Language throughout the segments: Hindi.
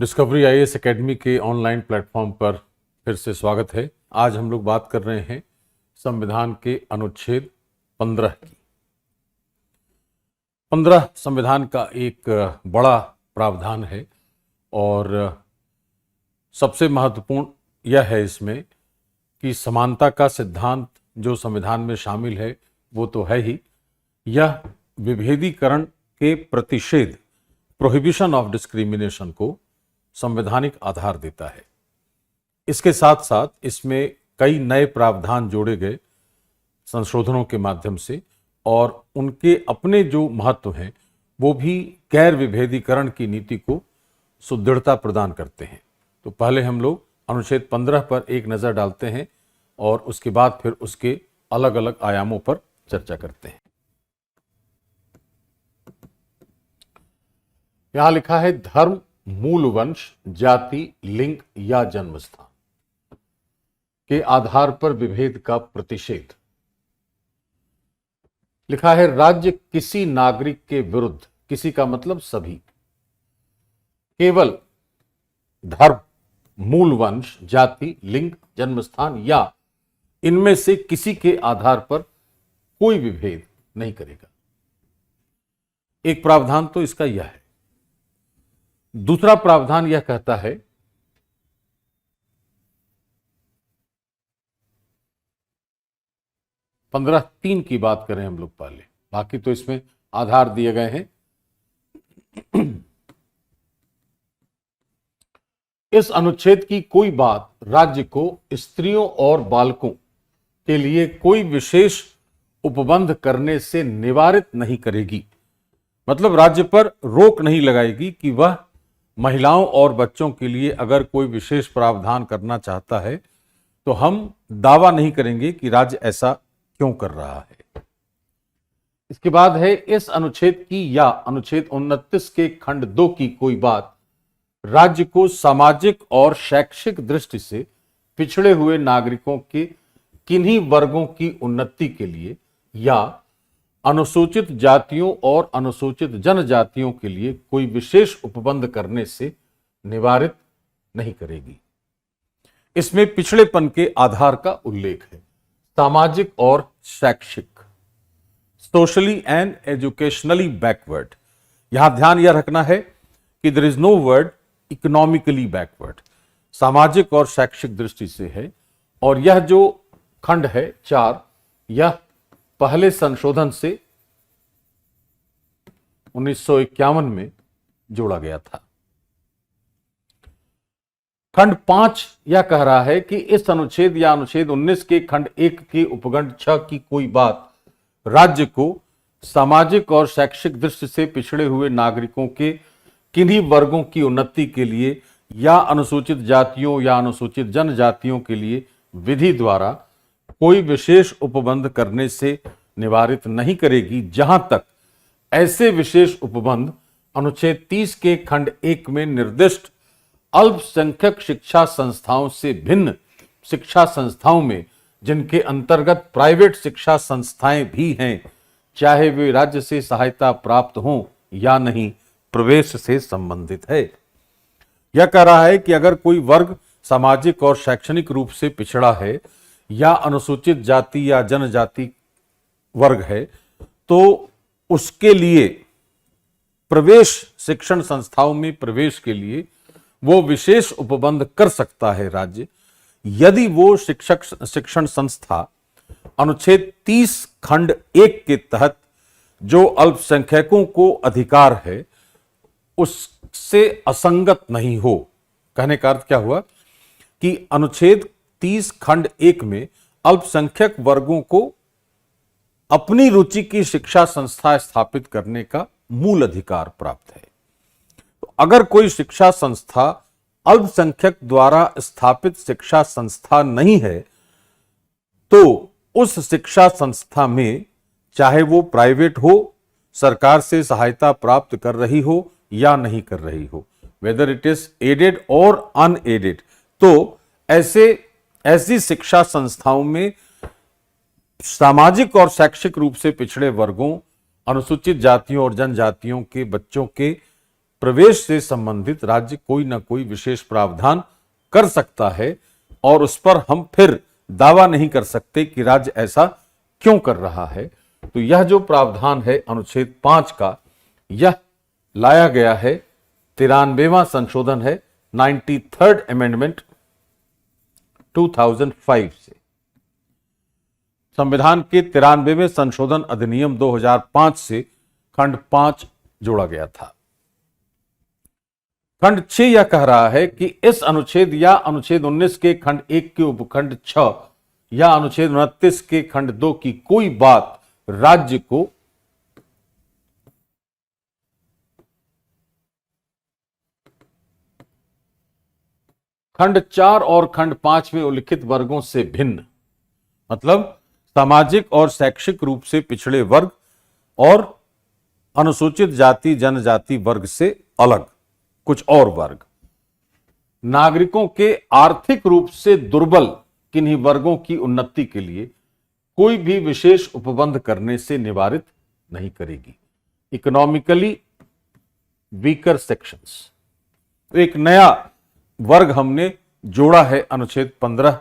डिस्कवरी आईएएस एकेडमी के ऑनलाइन प्लेटफॉर्म पर फिर से स्वागत है। आज हम लोग बात कर रहे हैं संविधान के अनुच्छेद 15 की। 15 संविधान का एक बड़ा प्रावधान है और सबसे महत्वपूर्ण यह है इसमें कि समानता का सिद्धांत जो संविधान में शामिल है वो तो है ही, यह विभेदीकरण के प्रतिषेध, प्रोहिबिशन ऑफ डिस्क्रिमिनेशन को संवैधानिक आधार देता है। इसके साथ साथ इसमें कई नए प्रावधान जोड़े गए संशोधनों के माध्यम से और उनके अपने जो महत्व हैं वो भी गैर विभेदीकरण की नीति को सुदृढ़ता प्रदान करते हैं। तो पहले हम लोग अनुच्छेद 15 पर एक नज़र डालते हैं और उसके बाद फिर उसके अलग अलग आयामों पर चर्चा करते हैं। यहां लिखा है धर्म, मूल वंश, जाति, लिंग या जन्मस्थान के आधार पर विभेद का प्रतिषेध। लिखा है राज्य किसी नागरिक के विरुद्ध, किसी का मतलब सभी, केवल धर्म, मूल वंश, जाति, लिंग, जन्मस्थान या इनमें से किसी के आधार पर कोई विभेद नहीं करेगा। एक प्रावधान तो इसका यह है। दूसरा प्रावधान यह कहता है 15(3) की बात करें हम लोग पहले, बाकी तो इसमें आधार दिए गए हैं। इस अनुच्छेद की कोई बात राज्य को स्त्रियों और बालकों के लिए कोई विशेष उपबंध करने से निवारित नहीं करेगी। मतलब राज्य पर रोक नहीं लगाएगी कि वह महिलाओं और बच्चों के लिए अगर कोई विशेष प्रावधान करना चाहता है तो हम दावा नहीं करेंगे कि राज्य ऐसा क्यों कर रहा है। इसके बाद है इस अनुच्छेद की या अनुच्छेद 29 के खंड 2 की कोई बात राज्य को सामाजिक और शैक्षिक दृष्टि से पिछड़े हुए नागरिकों के किन्हीं वर्गों की उन्नति के लिए या अनुसूचित जातियों और अनुसूचित जनजातियों के लिए कोई विशेष उपबंध करने से निवारित नहीं करेगी। इसमें पिछड़ेपन के आधार का उल्लेख है, सामाजिक और शैक्षिक, सोशली एंड एजुकेशनली बैकवर्ड। यहां ध्यान यह रखना है कि there is no word economically backward, सामाजिक और शैक्षिक दृष्टि से है। और यह जो खंड है 4, यह पहले संशोधन से 1951 में जोड़ा गया था। खंड 5 यह कह रहा है कि इस अनुच्छेद या अनुच्छेद 19 के खंड 1 के उपखंड 6 की कोई बात राज्य को सामाजिक और शैक्षिक दृष्टि से पिछड़े हुए नागरिकों के किन्हीं वर्गों की उन्नति के लिए या अनुसूचित जातियों या अनुसूचित जनजातियों के लिए विधि द्वारा कोई विशेष उपबंध करने से निवारित नहीं करेगी, जहां तक ऐसे विशेष उपबंध अनुच्छेद 30 के खंड 1 में निर्दिष्ट अल्पसंख्यक शिक्षा संस्थाओं से भिन्न शिक्षा संस्थाओं में, जिनके अंतर्गत प्राइवेट शिक्षा संस्थाएं भी हैं, चाहे वे राज्य से सहायता प्राप्त हों या नहीं, प्रवेश से संबंधित है। यह कह रहा है कि अगर कोई वर्ग सामाजिक और शैक्षणिक रूप से पिछड़ा है या अनुसूचित जाति या जनजाति वर्ग है तो उसके लिए प्रवेश, शिक्षण संस्थाओं में प्रवेश के लिए वो विशेष उपबंध कर सकता है राज्य, यदि वो शिक्षण संस्था अनुच्छेद 30 खंड 1 के तहत जो अल्पसंख्यकों को अधिकार है उससे असंगत नहीं हो। कहने का अर्थ क्या हुआ कि अनुच्छेद 30 खंड 1 में अल्पसंख्यक वर्गों को अपनी रुचि की शिक्षा संस्था स्थापित करने का मूल अधिकार प्राप्त है। तो अगर कोई शिक्षा संस्था अल्पसंख्यक द्वारा स्थापित शिक्षा संस्था नहीं है तो उस शिक्षा संस्था में, चाहे वो प्राइवेट हो, सरकार से सहायता प्राप्त कर रही हो या नहीं कर रही हो, वेदर इट इज एडेड और अनएडेड, तो ऐसी शिक्षा संस्थाओं में सामाजिक और शैक्षिक रूप से पिछड़े वर्गों, अनुसूचित जातियों और जनजातियों के बच्चों के प्रवेश से संबंधित राज्य कोई ना कोई विशेष प्रावधान कर सकता है और उस पर हम फिर दावा नहीं कर सकते कि राज्य ऐसा क्यों कर रहा है। तो यह जो प्रावधान है अनुच्छेद 5 का, यह लाया गया है 93वां संशोधन है 93rd अमेंडमेंट 2005 से। संविधान के 93वें संशोधन अधिनियम 2005 से खंड 5 जोड़ा गया था। खंड 6 यह कह रहा है कि इस अनुच्छेद या अनुच्छेद 19 के खंड 1 के उपखंड 6 या अनुच्छेद 29 के खंड 2 की कोई बात राज्य को खंड 4 और खंड 5 में उल्लिखित वर्गों से भिन्न, मतलब सामाजिक और शैक्षिक रूप से पिछड़े वर्ग और अनुसूचित जाति जनजाति वर्ग से अलग कुछ और वर्ग, नागरिकों के आर्थिक रूप से दुर्बल किन्हीं वर्गों की उन्नति के लिए कोई भी विशेष उपबंध करने से निवारित नहीं करेगी। इकोनॉमिकली वीकर सेक्शंस, तो एक नया वर्ग हमने जोड़ा है अनुच्छेद 15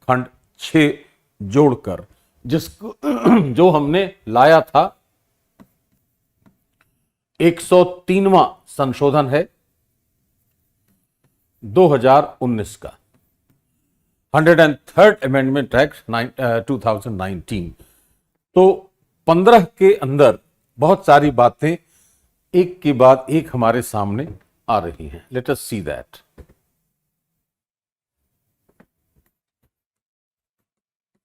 खंड 6 जोड़कर, जिसको जो हमने लाया था 103वां संशोधन है 2019 का, 103rd अमेंडमेंट एक्ट 2019। तो 15 के अंदर बहुत सारी बातें एक के बाद एक हमारे सामने आ रही हैं। Let us see that.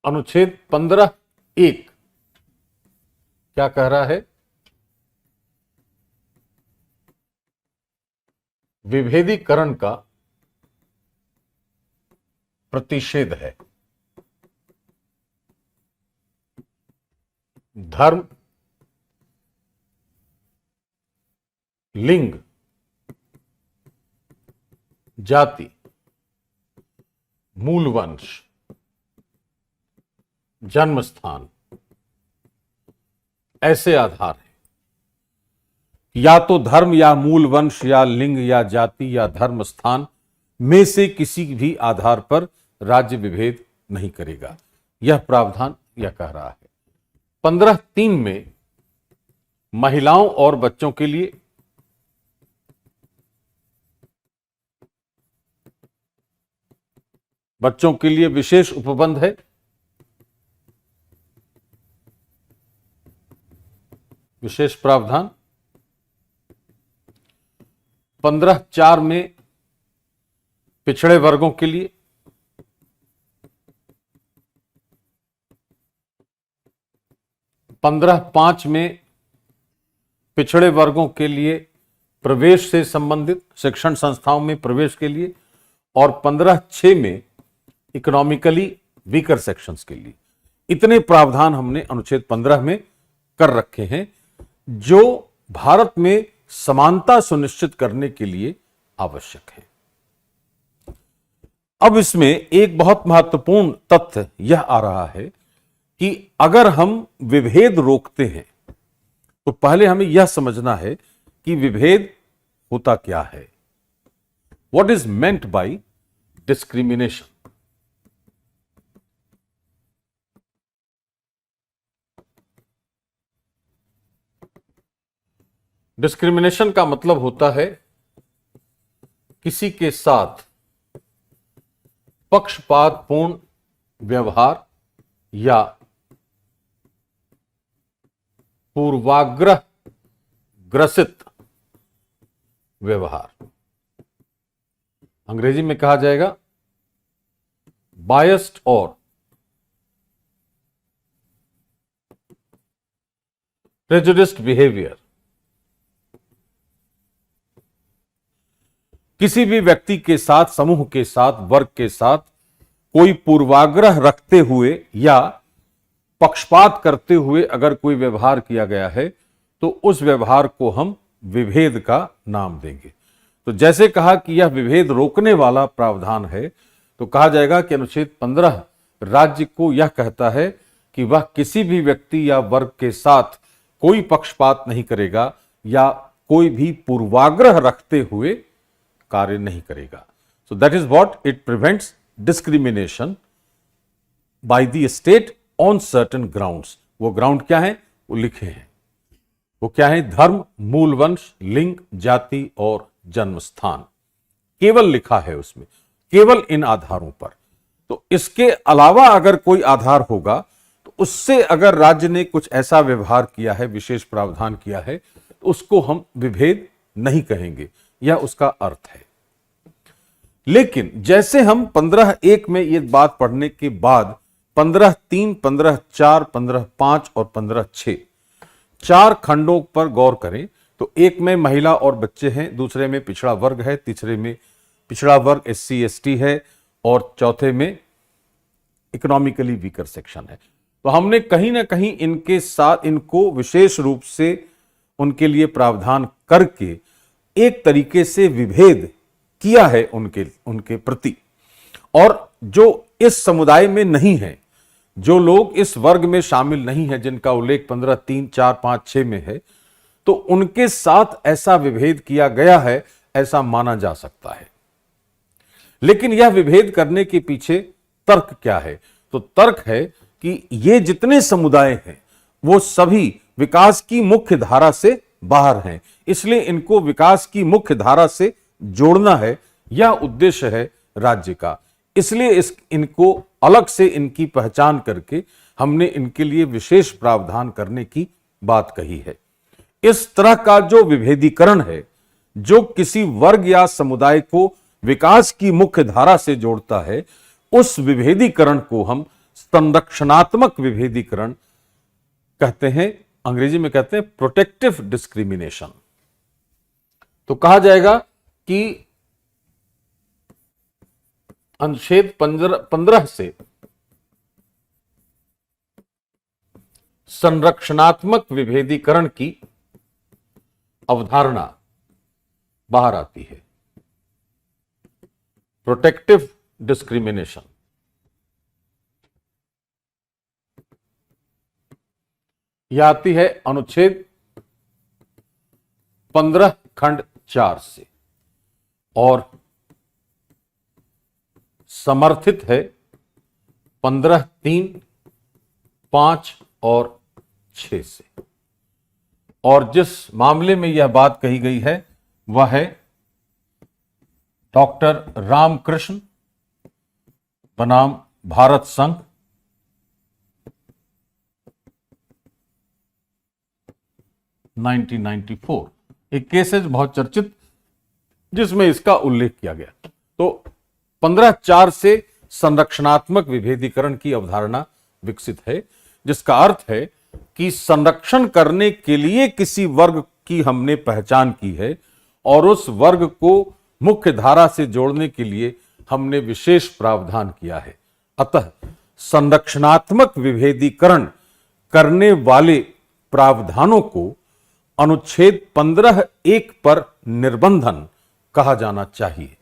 अनुच्छेद 15(1) क्या कह रहा है? विभेदीकरण का प्रतिषेध है। धर्म, लिंग, जाति, मूल वंश, जन्म स्थान ऐसे आधार हैं। या तो धर्म या मूल वंश या लिंग या जाति या धर्म स्थान में से किसी भी आधार पर राज्य विभेद नहीं करेगा, यह प्रावधान यह कह रहा है। 15(3) में महिलाओं और बच्चों के लिए विशेष उपबंध है। विशेष प्रावधान 15(4) में पिछड़े वर्गों के लिए, 15(5) में पिछड़े वर्गों के लिए प्रवेश से संबंधित शिक्षण संस्थाओं में प्रवेश के लिए, और 15(6) में इकोनॉमिकली वीकर सेक्शंस के लिए। इतने प्रावधान हमने अनुच्छेद 15 में कर रखे हैं जो भारत में समानता सुनिश्चित करने के लिए आवश्यक है। अब इसमें एक बहुत महत्वपूर्ण तथ्य यह आ रहा है कि अगर हम विभेद रोकते हैं तो पहले हमें यह समझना है कि विभेद होता क्या है। What is meant by discrimination? Discrimination का मतलब होता है किसी के साथ पक्षपातपूर्ण व्यवहार या पूर्वाग्रह ग्रसित व्यवहार। अंग्रेजी में कहा जाएगा बायस्ड और प्रेजुडिस्ड बिहेवियर। किसी भी व्यक्ति के साथ, समूह के साथ, वर्ग के साथ कोई पूर्वाग्रह रखते हुए या पक्षपात करते हुए अगर कोई व्यवहार किया गया है तो उस व्यवहार को हम विभेद का नाम देंगे। तो जैसे कहा कि यह विभेद रोकने वाला प्रावधान है, तो कहा जाएगा कि अनुच्छेद 15 राज्य को यह कहता है कि वह किसी भी व्यक्ति या वर्ग के साथ कोई पक्षपात नहीं करेगा या कोई भी पूर्वाग्रह रखते हुए कार्य नहीं करेगा। So that is what it prevents discrimination by the state on certain grounds. वो ग्राउंड क्या है, वो लिखे हैं। वो क्या है, धर्म, मूल वंश, लिंग, जाति और जन्म स्थान, केवल लिखा है उसमें, केवल इन आधारों पर। तो इसके अलावा अगर कोई आधार होगा तो उससे अगर राज्य ने कुछ ऐसा व्यवहार किया है, विशेष प्रावधान किया है, तो उसको हम विभेद नहीं कहेंगे, यह उसका अर्थ है। लेकिन जैसे हम 15(1) में ये बात पढ़ने के बाद 15(3), 15(4), 15(5) और 15(6) 4 खंडों पर गौर करें तो एक में महिला और बच्चे हैं, दूसरे में पिछड़ा वर्ग है, तीसरे में पिछड़ा वर्ग SC ST है और चौथे में इकोनॉमिकली वीकर सेक्शन है। तो हमने कहीं ना कहीं इनके साथ इनको विशेष रूप से उनके लिए प्रावधान करके एक तरीके से विभेद किया है उनके प्रति। और जो इस समुदाय में नहीं है, जो लोग इस वर्ग में शामिल नहीं है, जिनका उल्लेख 15(3), 4, 5, 6 में है, तो उनके साथ ऐसा विभेद किया गया है, ऐसा माना जा सकता है। लेकिन यह विभेद करने के पीछे तर्क क्या है? तो तर्क है कि ये जितने समुदाय हैं वो सभी विकास की मुख्य धारा से बाहर हैं, इसलिए इनको विकास की मुख्य धारा से जोड़ना है, यह उद्देश्य है राज्य का। इसलिए इनको अलग से इनकी पहचान करके हमने इनके लिए विशेष प्रावधान करने की बात कही है। इस तरह का जो विभेदीकरण है, जो किसी वर्ग या समुदाय को विकास की मुख्य धारा से जोड़ता है, उस विभेदीकरण को हम संरक्षणात्मक विभेदीकरण कहते हैं, अंग्रेजी में कहते हैं प्रोटेक्टिव डिस्क्रिमिनेशन। तो कहा जाएगा कि अनुच्छेद 15 से संरक्षणात्मक विभेदीकरण की अवधारणा बाहर आती है। प्रोटेक्टिव डिस्क्रिमिनेशन यह आती है अनुच्छेद 15 खंड 4 से और समर्थित है 15(3), 5 और 6 से। और जिस मामले में यह बात कही गई है वह है डॉक्टर रामकृष्ण बनाम भारत संघ, एक केस है बहुत चर्चित जिसमें इसका उल्लेख किया गया। तो 15(4) से संरक्षणात्मक विभेदीकरण की अवधारणा विकसित है, जिसका अर्थ है कि संरक्षण करने के लिए किसी वर्ग की हमने पहचान की है और उस वर्ग को मुख्य धारा से जोड़ने के लिए हमने विशेष प्रावधान किया है। अतः संरक्षणात्मक विभेदीकरण करने वाले प्रावधानों को अनुच्छेद 15(1) पर निर्बंधन कहा जाना चाहिए।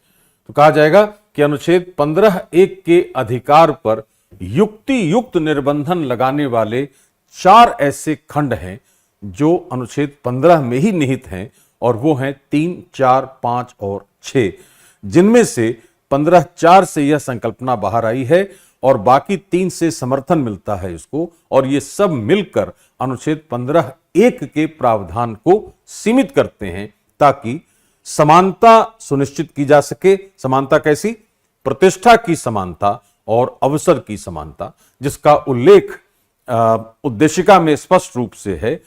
तो कहा जाएगा कि अनुच्छेद 15(1) के अधिकार पर युक्ति युक्त निर्बंधन लगाने वाले 4 ऐसे खंड हैं जो अनुच्छेद 15 में ही निहित हैं, और वो हैं 3, 4, 5 और 6, जिनमें से 15(4) से यह संकल्पना बाहर आई है और बाकी 3 से समर्थन मिलता है इसको, और ये सब मिलकर अनुच्छेद 15(1) के प्रावधान को सीमित करते हैं ताकि समानता सुनिश्चित की जा सके। समानता कैसी? प्रतिष्ठा की समानता और अवसर की समानता, जिसका उल्लेख उद्देशिका में स्पष्ट रूप से है।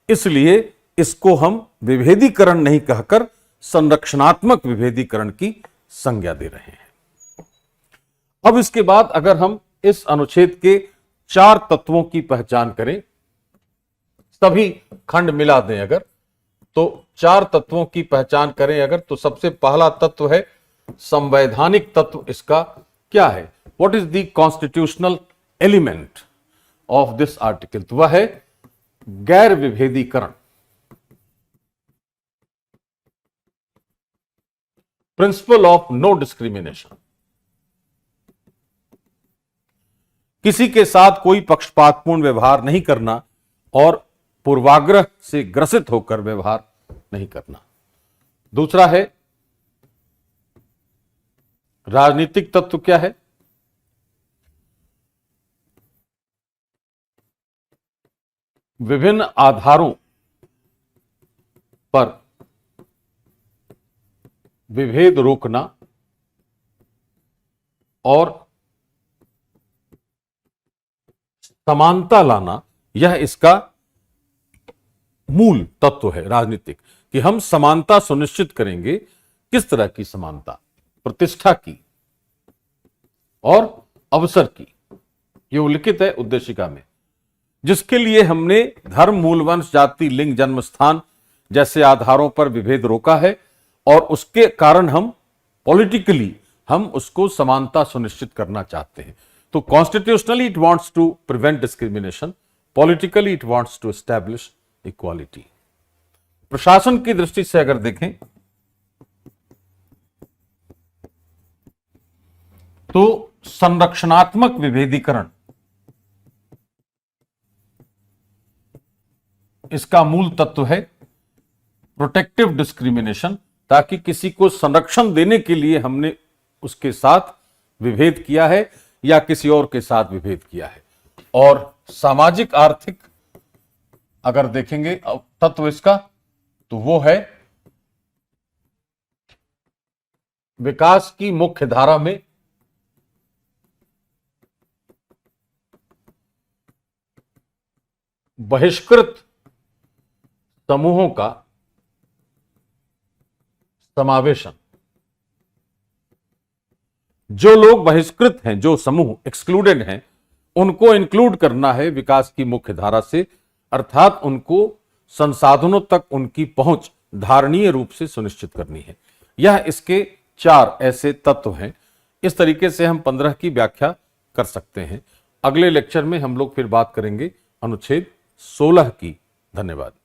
इसलिए इसको हम विभेदीकरण नहीं कहकर संरक्षणात्मक विभेदीकरण की संज्ञा दे रहे हैं। अब इसके बाद अगर हम इस अनुच्छेद के 4 तत्वों की पहचान करें, सभी खंड मिला दें अगर, तो 4 तत्वों की पहचान करें अगर, तो सबसे पहला तत्व है संवैधानिक तत्व। इसका क्या है? What is the constitutional element of this article? तो वह है गैर विभेदीकरण, प्रिंसिपल ऑफ नो डिस्क्रिमिनेशन। किसी के साथ कोई पक्षपातपूर्ण व्यवहार नहीं करना और पूर्वाग्रह से ग्रसित होकर व्यवहार नहीं करना। दूसरा है राजनीतिक तत्व क्या है? विभिन्न आधारों पर विभेद रोकना और समानता लाना, यह इसका मूल तत्व है राजनीतिक, कि हम समानता सुनिश्चित करेंगे। किस तरह की समानता? प्रतिष्ठा की और अवसर की, ये उल्लिखित है उद्देशिका में, जिसके लिए हमने धर्म, मूल, वंश, जाति, लिंग, जन्म स्थान जैसे आधारों पर विभेद रोका है, और उसके कारण हम पॉलिटिकली हम उसको समानता सुनिश्चित करना चाहते हैं। तो constitutionally it wants to prevent discrimination, politically it wants to establish equality. प्रशासन की दृष्टि से अगर देखें तो संरक्षणात्मक विभेदीकरण इसका मूल तत्व है। प्रोटेक्टिव डिस्क्रिमिनेशन, ताकि किसी को संरक्षण देने के लिए हमने उसके साथ विभेद किया है या किसी और के साथ विभेद किया है। और सामाजिक आर्थिक अगर देखेंगे तत्व इसका, तो वो है विकास की मुख्य धारा में बहिष्कृत समूहों का समावेशन। जो लोग बहिष्कृत हैं, जो समूह एक्सक्लूडेड हैं, उनको इंक्लूड करना है विकास की मुख्य धारा से, अर्थात उनको संसाधनों तक उनकी पहुंच धारणीय रूप से सुनिश्चित करनी है। यह इसके 4 ऐसे तत्व हैं। इस तरीके से हम 15 की व्याख्या कर सकते हैं। अगले लेक्चर में हम लोग फिर बात करेंगे अनुच्छेद 16 की। धन्यवाद।